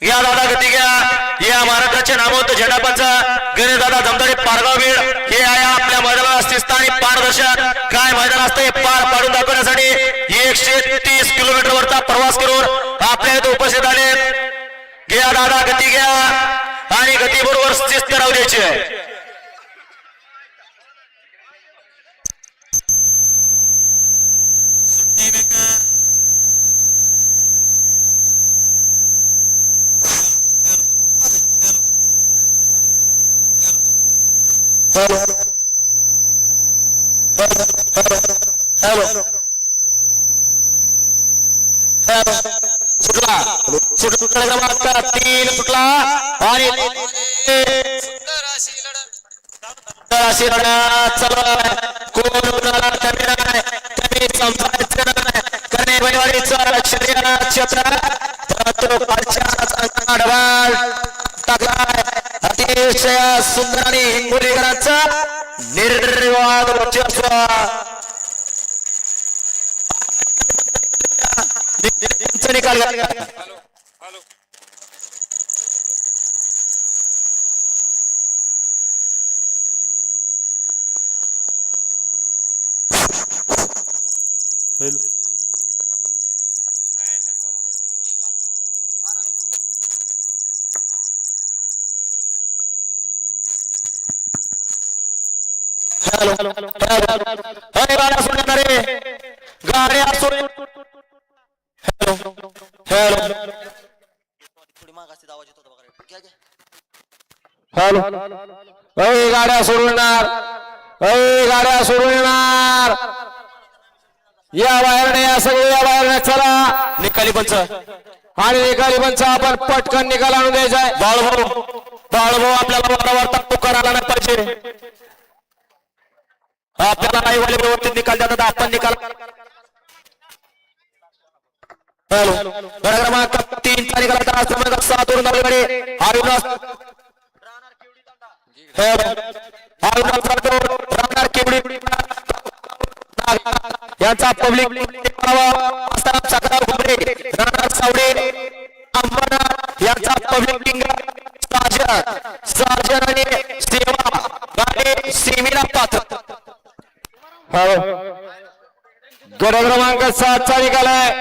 या दादा गती घ्या या महाराष्ट्राचे नामवंत झेंडापंच गणेश दादा जमदारे पारगाव बीड हे आहे आपल्या मैदानाला शिस्तानी पारदर्शक काय मैदान असते पार पाडून दाखवण्यासाठी 130 किलोमीटर वरचा प्रवास करून आपल्या इथे उपस्थित आले घ्या दादा गती घ्या आणि गती बरोबर शिस्त राहू द्यायची आहे सुटला सुटला क्रमांक 3 सुटला आणि अशी लढत चालू आहे कोण उन्हाला कमी नाही कमी संपादित करणे बैलगाडीचं क्षेत्र तो पाचशा ढवाल टाकलाय अतिशय सुंदर आणि हिंगोलीकरांचा निर्वाद वर्चस्व निकाल गाड्या सोडणारे गाड्या सोड हॅलो गाड्या सोडणार गाड्या सोडणार या बाहेरने या सगळे या बाहेरने चला निकाली पंच आणि निकाली पंच आपण पटकन निकाल आणून द्यायचा आहे बाळभाऊ आपल्याला वारंवार पुकार आला नाही पाहिजे आपल्याला नाही वाले व्यवस्थित निकाल देतात आपण निकाल हॅलो क्रमांक 3 चा निकाल आता क्रमांक 7 वरून आपल्याकडे राहणार केवडी यांचा पब्लिक राहणार सावडे अंबरनाथ यांचा पब्लिक साजन आणि सेवा गाडी सेमीला पात्र गड क्रमांक 7 चा निकाल आहे